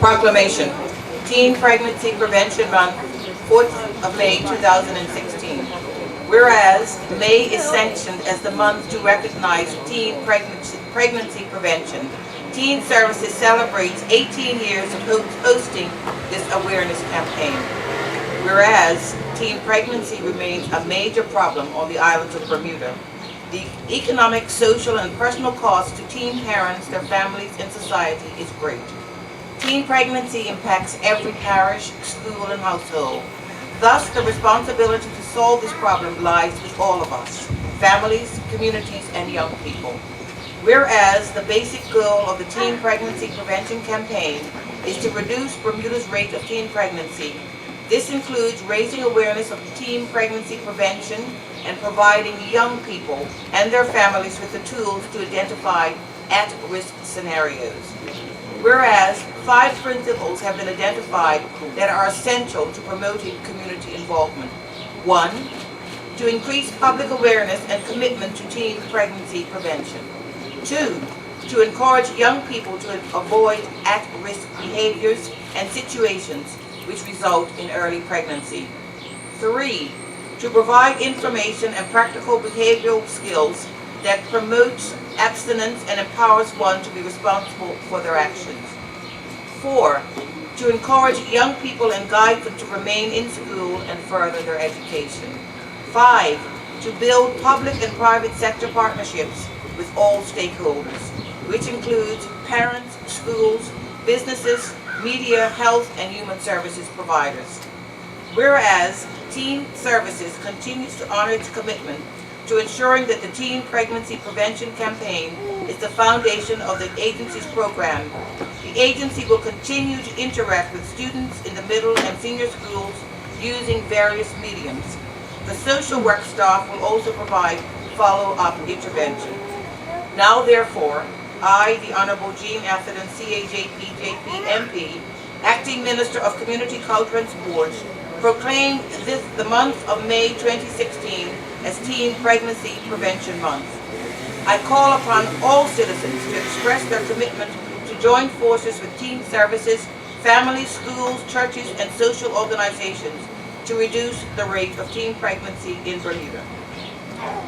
Proclamation. Teen Pregnancy Prevention Month, 4th of May 2016. Whereas May is sanctioned as the month to recognize teen pregnancy prevention, Teen Services celebrates 18 years of hosting this awareness campaign. Whereas teen pregnancy remains a major problem on the islands of Bermuda, the economic, social, and personal cost to teen parents, their families, and society is great. Teen pregnancy impacts every parish, school, and household. Thus, the responsibility to solve this problem lies with all of us, families, communities, and young people. Whereas the basic goal of the Teen Pregnancy Prevention Campaign is to reduce Bermuda's rate of teen pregnancy. This includes raising awareness of teen pregnancy prevention and providing young people and their families with the tools to identify at-risk scenarios. Whereas 5 principles have been identified that are essential to promoting community involvement. 1, to increase public awareness and commitment to teen pregnancy prevention. 2, to encourage young people to avoid at-risk behaviors and situations which result in early pregnancy. 3, to provide information and practical behavioral skills that promotes abstinence and empowers one to be responsible for their actions. 4, to encourage young people and guide them to remain in school and further their education. 5, to build public and private sector partnerships with all stakeholders, which includes parents, schools, businesses, media, health, and human services providers. Whereas Teen Services continues to honor its commitment to ensuring that the Teen Pregnancy Prevention Campaign is the foundation of the agency's program, the agency will continue to interact with students in the middle and senior schools using various mediums. The social work staff will also provide follow-up intervention. Now, therefore, I, the Honorable Jean Atherton, CAJP, JP, MP, Acting Minister of Community Culture and Sports, proclaim the month of May 2016 as Teen Pregnancy Prevention Month. I call upon all citizens to express their commitment to join forces with Teen Services, families, schools, churches, and social organizations to reduce the rate of teen pregnancy in Bermuda.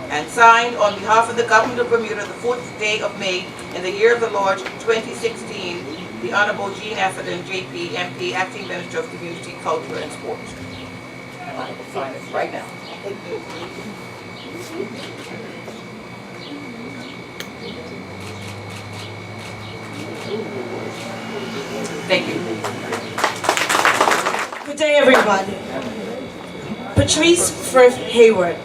And signed on behalf of the Government of Bermuda, the 4th day of May in the year of the Lord 2016, the Honorable Jean Atherton, JP, MP, Acting Minister of Community, Culture, and Sports. And I will sign it right now. Thank you. Good day, everyone. Patrice Frith Hayward.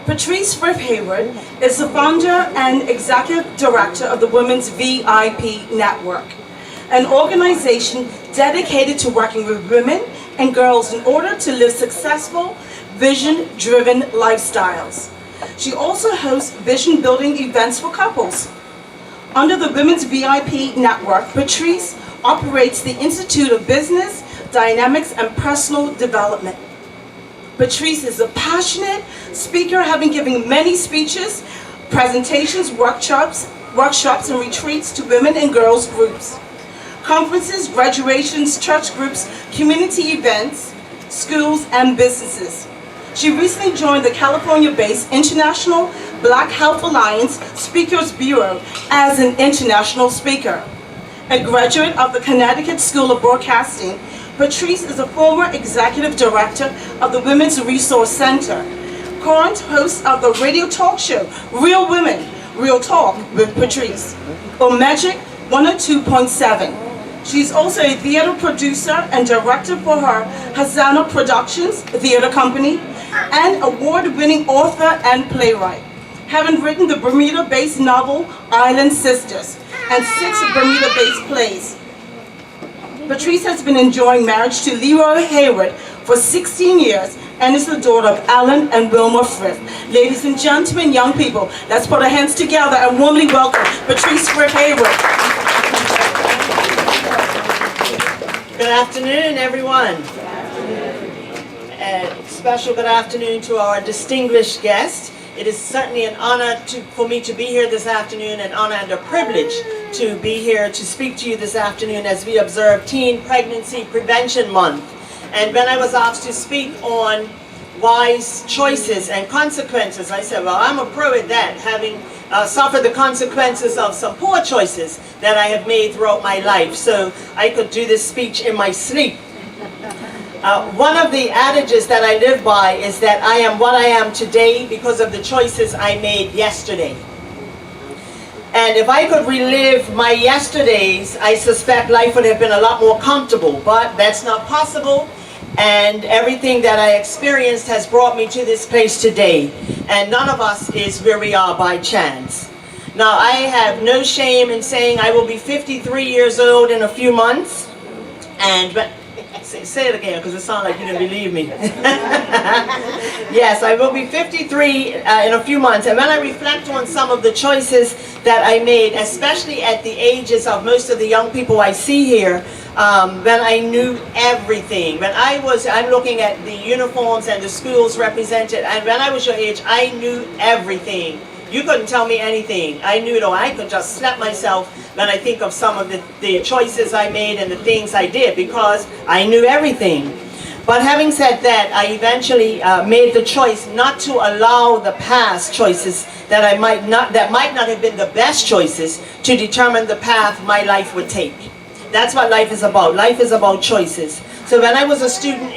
Patrice Frith Hayward is the founder and executive director of the Women's VIP Network, an organization dedicated to working with women and girls in order to live successful, vision-driven lifestyles. She also hosts vision-building events for couples. Under the Women's VIP Network, Patrice operates the Institute of Business, Dynamics, and Personal Development. Patrice is a passionate speaker, having given many speeches, presentations, workshops, and retreats to women and girls groups, conferences, graduations, church groups, community events, schools, and businesses. She recently joined the California-based International Black Health Alliance Speakers Bureau as an international speaker. A graduate of the Connecticut School of Broadcasting, Patrice is a former executive director of the Women's Resource Center, current host of the radio talk show Real Women, Real Talk with Patrice, on Magic 102.7. She's also a theater producer and director for her Hazana Productions theater company, and award-winning author and playwright, having written the Bermuda-based novel Island Sisters and 6 Bermuda-based plays. Patrice has been enjoying marriage to Leroy Hayward for 16 years and is the daughter of Alan and Wilma Frith. Ladies and gentlemen, young people, let's put our hands together and warmly welcome Patrice Frith Hayward. Good afternoon, everyone. A special good afternoon to our distinguished guest. It is certainly an honor for me to be here this afternoon, an honor and a privilege to be here to speak to you this afternoon as we observe Teen Pregnancy Prevention Month. And when I was asked to speak on wise choices and consequences, I said, well, I'm a pro at that, having suffered the consequences of some poor choices that I have made throughout my life. So I could do this speech in my sleep. One of the adages that I live by is that I am what I am today because of the choices I made yesterday. And if I could relive my yesterdays, I suspect life would have been a lot more comfortable, but that's not possible. And everything that I experienced has brought me to this place today. And none of us is where we are by chance. Now, I have no shame in saying I will be 53 years old in a few months. And say it again, because it sounds like you didn't believe me. Yes, I will be 53 in a few months. And when I reflect on some of the choices that I made, especially at the ages of most of the young people I see here, when I knew everything. I'm looking at the uniforms and the schools represented, and when I was your age, I knew everything. You couldn't tell me anything. I knew it all. I could just slap myself when I think of some of the choices I made and the things I did, because I knew everything. But having said that, I eventually made the choice not to allow the past choices that might not have been the best choices to determine the path my life would take. That's what life is about. Life is about choices. So when I was a student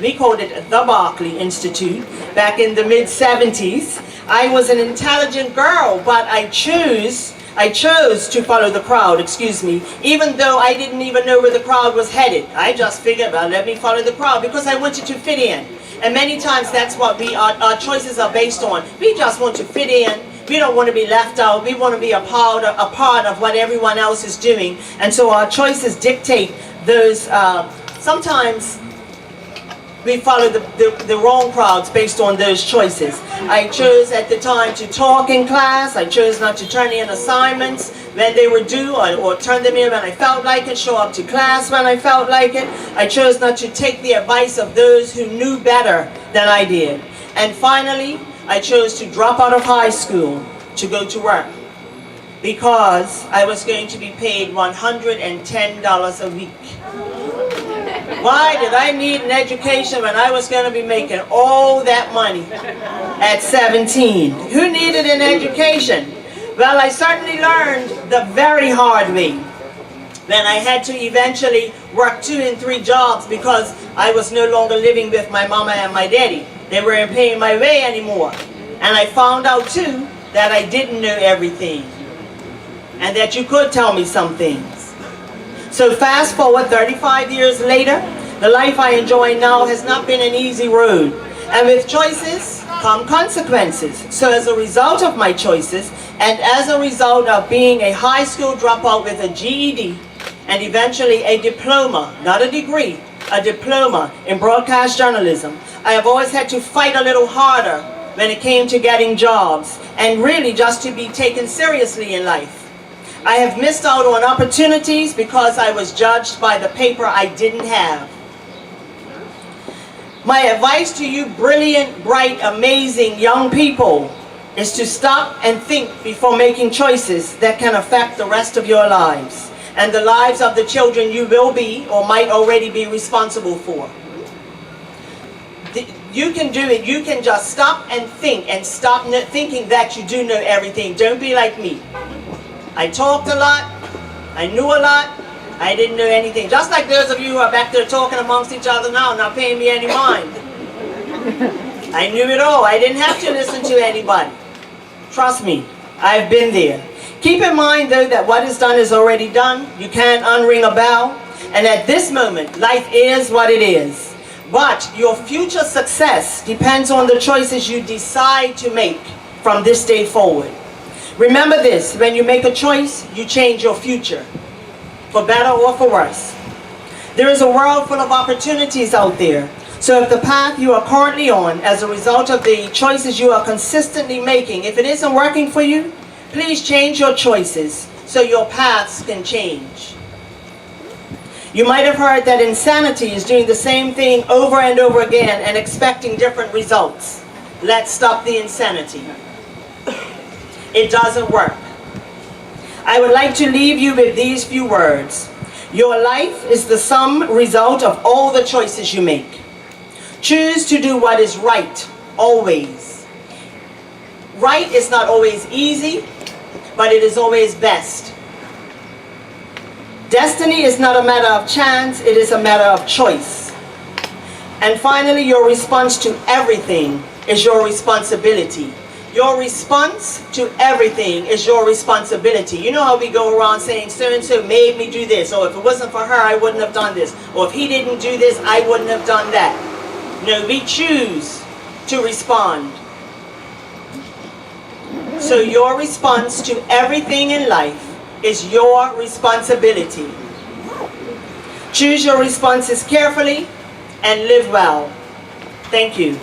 we called it the Berkeley Institute, back in the mid-70s, I was an intelligent girl, but I chose to follow the crowd, even though I didn't even know where the crowd was headed. I just figured, well, let me follow the crowd because I wanted to fit in. And many times that's what our choices are based on. We just want to fit in. We don't want to be left out. We want to be a part of what everyone else is doing. And so our choices dictate those. Sometimes we follow the wrong crowds based on those choices. I chose at the time to talk in class. I chose not to turn in assignments when they were due, or turn them in when I felt like it, show up to class when I felt like it. I chose not to take the advice of those who knew better than I did. And finally, I chose to drop out of high school to go to work because I was going to be paid $110 a week. Why did I need an education when I was going to be making all that money at 17? Who needed an education? Well, I certainly learned the very hard way when I had to eventually work 2 and 3 jobs because I was no longer living with my mama and my daddy. They weren't paying my way anymore. And I found out too that I didn't know everything and that you could tell me some things. So fast forward 35 years later, the life I enjoy now has not been an easy road. And with choices come consequences. So as a result of my choices, and as a result of being a high school dropout with a GED, and eventually a diploma, not a degree, a diploma in broadcast journalism, I have always had to fight a little harder when it came to getting jobs, and really just to be taken seriously in life. I have missed out on opportunities because I was judged by the paper I didn't have. My advice to you brilliant, bright, amazing young people is to stop and think before making choices that can affect the rest of your lives and the lives of the children you will be or might already be responsible for. You can do it. You can just stop and think and stop thinking that you do know everything. Don't be like me. I talked a lot. I knew a lot. I didn't know anything. Just like those of you who are back there talking amongst each other now, not paying me any mind. I knew it all. I didn't have to listen to anybody. Trust me, I've been there. Keep in mind, though, that what is done is already done. You can't unring a bell. And at this moment, life is what it is. But your future success depends on the choices you decide to make from this day forward. Remember this, when you make a choice, you change your future, for better or for worse. There is a world full of opportunities out there. So if the path you are currently on, as a result of the choices you are consistently making, if it isn't working for you, please change your choices so your paths can change. You might have heard that insanity is doing the same thing over and over again and expecting different results. Let's stop the insanity. It doesn't work. I would like to leave you with these few words. Your life is the sum result of all the choices you make. Choose to do what is right, always. Right is not always easy, but it is always best. Destiny is not a matter of chance, it is a matter of choice. And finally, your response to everything is your responsibility. Your response to everything is your responsibility. You know how we go around saying, so-and-so made me do this, or if it wasn't for her, I wouldn't have done this, or if he didn't do this, I wouldn't have done that. No, we choose to respond. So your response to everything in life is your responsibility. Choose your responses carefully and live well. Thank you.